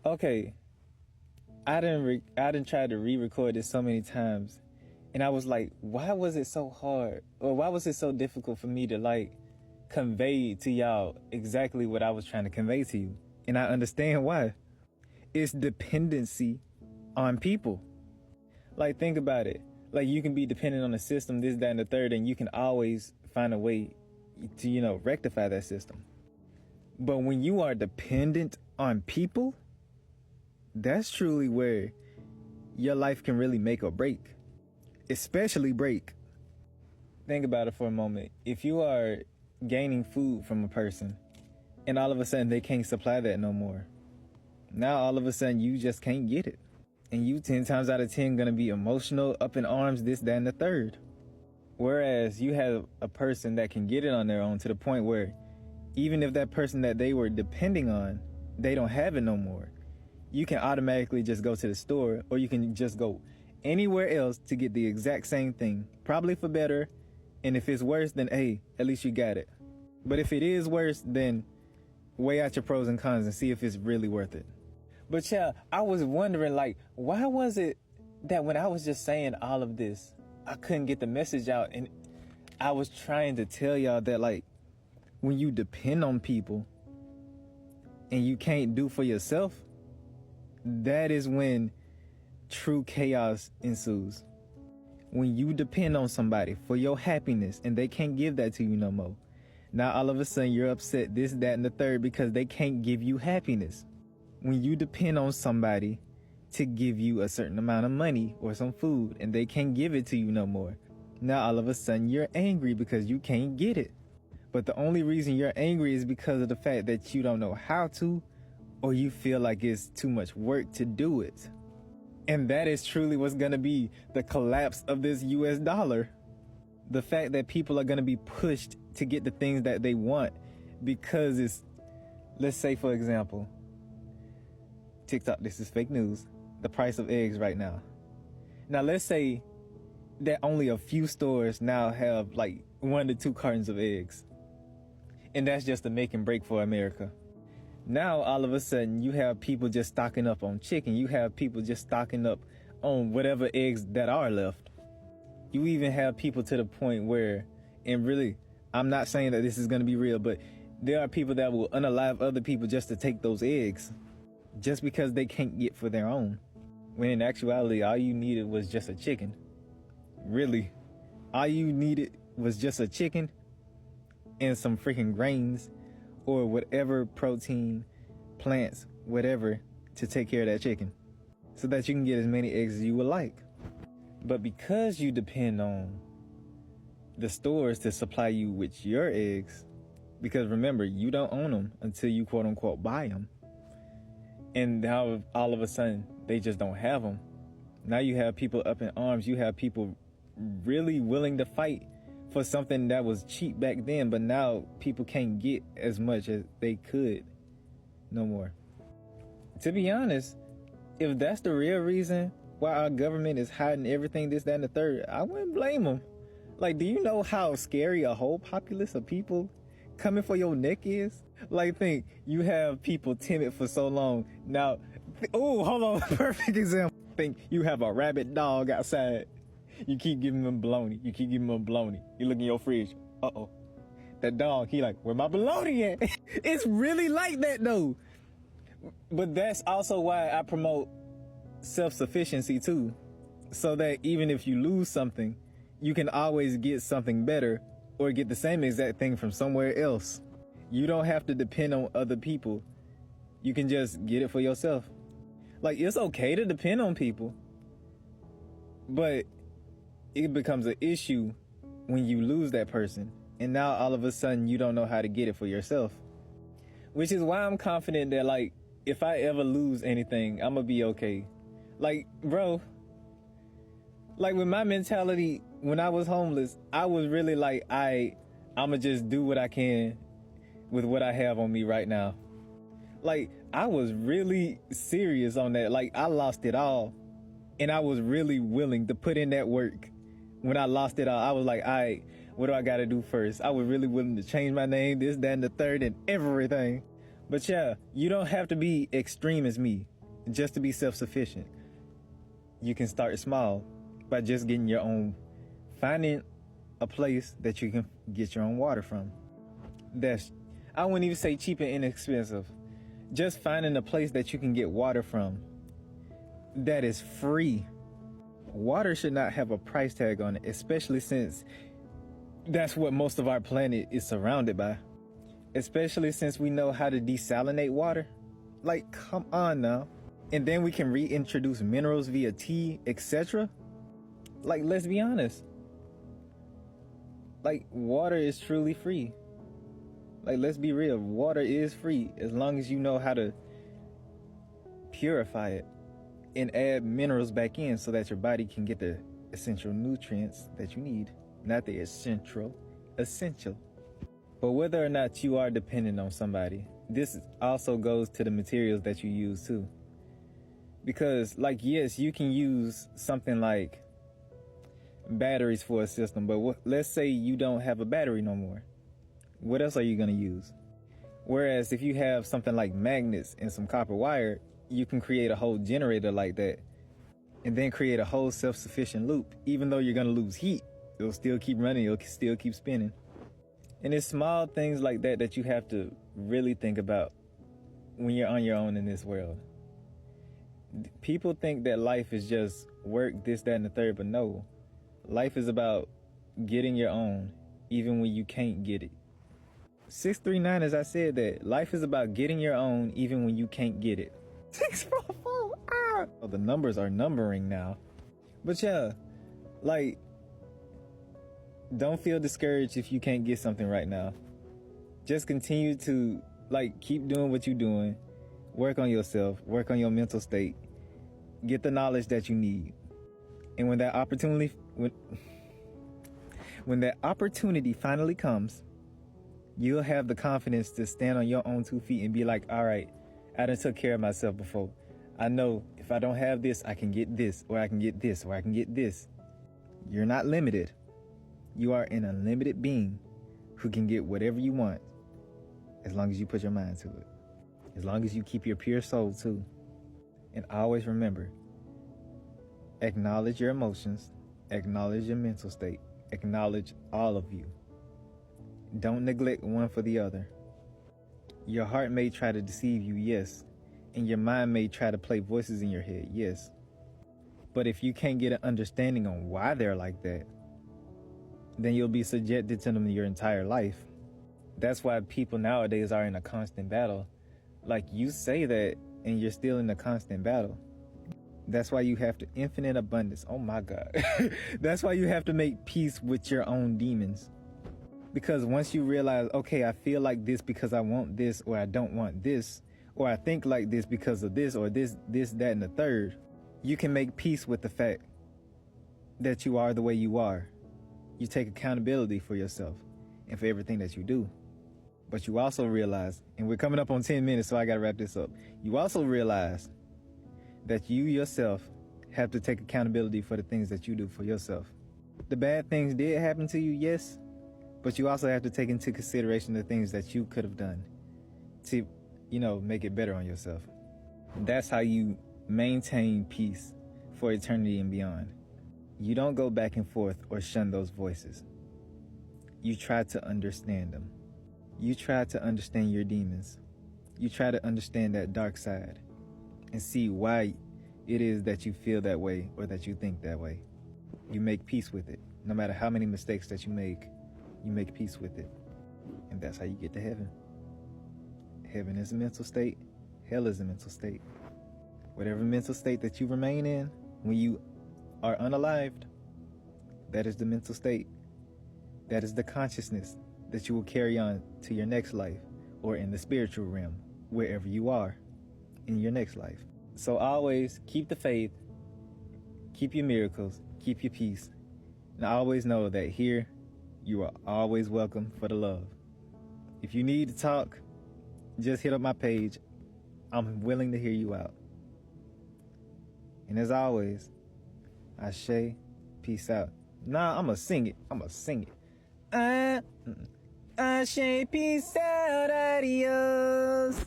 Okay, I didn't try to re-record this so many times, and I was like, why was it so hard, or why was it so difficult for me to like convey to y'all exactly what I was trying to convey to you? And I understand why. It's dependency on people. Like, think about it. Like, you can be dependent on a system, this, that, and the third, and you can always find a way to, rectify that system. But when you are dependent on people, that's truly where your life can really make or break. Especially break. Think about it for a moment. If you are gaining food from a person and all of a sudden they can't supply that no more, now all of a sudden you just can't get it. And you 10 times out of 10 gonna be emotional, up in arms, this, that, and the third. Whereas you have a person that can get it on their own to the point where even if that person that they were depending on, they don't have it no more, you can automatically just go to the store, or you can just go anywhere else to get the exact same thing, probably for better. And if it's worse, then hey, at least you got it. But if it is worse, then weigh out your pros and cons and see if it's really worth it. But yeah, I was wondering, like, why was it that when I was just saying all of this, I couldn't get the message out? And I was trying to tell y'all that, like, when you depend on people and you can't do for yourself, that is when true chaos ensues. When you depend on somebody for your happiness and they can't give that to you no more. Now all of a sudden you're upset, this, that, and the third, because they can't give you happiness. When you depend on somebody to give you a certain amount of money or some food and they can't give it to you no more, now all of a sudden you're angry because you can't get it. But the only reason you're angry is because of the fact that you don't know how to, or you feel like it's too much work to do it. And that is truly what's gonna be the collapse of this US dollar. The fact that people are gonna be pushed to get the things that they want because it's, let's say for example, TikTok, this is fake news, the price of eggs right now. Now let's say that only a few stores now have like 1 to 2 cartons of eggs. And that's just a make and break for America. Now all of a sudden you have people just stocking up on chicken. You have people just stocking up on whatever eggs that are left. You even have people to the point where, and really, I'm not saying that this is going to be real, but there are people that will unalive other people just to take those eggs, just because they can't get for their own. When in actuality, all you needed was just a chicken. Really, all you needed was just a chicken and some freaking grains or whatever protein, plants, whatever, to take care of that chicken so that you can get as many eggs as you would like. But because you depend on the stores to supply you with your eggs, because remember, you don't own them until you quote unquote buy them. And now all of a sudden they just don't have them. Now you have people up in arms. You have people really willing to fight for something that was cheap back then, but now people can't get as much as they could no more. To be honest, if that's the real reason why our government is hiding everything, this, that, and the third, I wouldn't blame them. Like, do you know how scary a whole populace of people coming for your neck is? Like, think, you have people timid for so long. Now, oh, hold on, perfect example. Think you have a rabid dog outside. You keep giving him bologna. You keep giving him bologna. You look in your fridge. Uh-oh. That dog, he like, where my bologna at? It's really like that though. But that's also why I promote self-sufficiency too. So that even if you lose something, you can always get something better or get the same exact thing from somewhere else. You don't have to depend on other people. You can just get it for yourself. Like, it's okay to depend on people, but it becomes an issue when you lose that person. And now all of a sudden you don't know how to get it for yourself. Which is why I'm confident that, like, if I ever lose anything, I'm gonna be okay. Like, bro, like with my mentality when I was homeless, I was really like, I'ma just do what I can with what I have on me right now. Like, I was really serious on that. Like, I lost it all. And I was really willing to put in that work. When I lost it all, I was like, all right, what do I got to do first? I was really willing to change my name, this, that, and the third, and everything. But yeah, you don't have to be extreme as me just to be self-sufficient. You can start small by just getting your own, finding a place that you can get your own water from. I wouldn't even say cheap and inexpensive. Just finding a place that you can get water from that is free. Water should not have a price tag on it, especially since that's what most of our planet is surrounded by. Especially since we know how to desalinate water. Like, come on now. And then we can reintroduce minerals via tea, etc. Like, let's be honest. Like, water is truly free. Like, let's be real. Water is free as long as you know how to purify it and add minerals back in so that your body can get the essential nutrients that you need. Not the essential. But whether or not you are dependent on somebody, this also goes to the materials that you use too. Because, like, yes, you can use something like batteries for a system, but let's say you don't have a battery no more. What else are you going to use? Whereas if you have something like magnets and some copper wire, you can create a whole generator like that and then create a whole self-sufficient loop. Even though you're going to lose heat, it'll still keep running, it'll still keep spinning. And it's small things like that that you have to really think about when you're on your own in this world. People think that life is just work, this, that, and the third, but no. Life is about getting your own, even when you can't get it. 639, as I said, that life is about getting your own, even when you can't get it. 644, ah! Oh, the numbers are numbering now. But yeah, like, don't feel discouraged if you can't get something right now. Just continue to, like, keep doing what you're doing. Work on yourself. Work on your mental state. Get the knowledge that you need. And when that opportunity finally comes, you'll have the confidence to stand on your own 2 feet and be like, all right, I done took care of myself before. I know if I don't have this, I can get this, or I can get this, or I can get this. You're not limited. You are an unlimited being who can get whatever you want as long as you put your mind to it. As long as you keep your pure soul too. And always remember, acknowledge your emotions, acknowledge your mental state, acknowledge all of you. Don't neglect one for the other. Your heart may try to deceive you, yes. And your mind may try to play voices in your head, yes. But if you can't get an understanding on why they're like that, then you'll be subjected to them your entire life. That's why people nowadays are in a constant battle. Like, you say that and you're still in a constant battle. That's why you have to infinite abundance. Oh my God. That's why you have to make peace with your own demons. Because once you realize, okay, I feel like this because I want this, or I don't want this, or I think like this because of this, or this, that, and the third, you can make peace with the fact that you are the way you are. You take accountability for yourself and for everything that you do. But you also realize, and we're coming up on 10 minutes, so I got to wrap this up. You also realize that you yourself have to take accountability for the things that you do for yourself. The bad things did happen to you, yes, but you also have to take into consideration the things that you could have done to, make it better on yourself. That's how you maintain peace for eternity and beyond. You don't go back and forth or shun those voices. You try to understand them. You try to understand your demons. You try to understand that dark side and see why it is that you feel that way or that you think that way. You make peace with it. No matter how many mistakes that you make peace with it. And that's how you get to heaven. Heaven is a mental state. Hell is a mental state. Whatever mental state that you remain in when you are unalived, that is the mental state. That is the consciousness that you will carry on to your next life, or in the spiritual realm, wherever you are in your next life. So always keep the faith, keep your miracles, keep your peace, and always know that here you are always welcome for the love. If you need to talk, just hit up my page. I'm willing to hear you out. And as always, Ashe, peace out. Nah, I'ma sing it. Ashe, peace out, adios.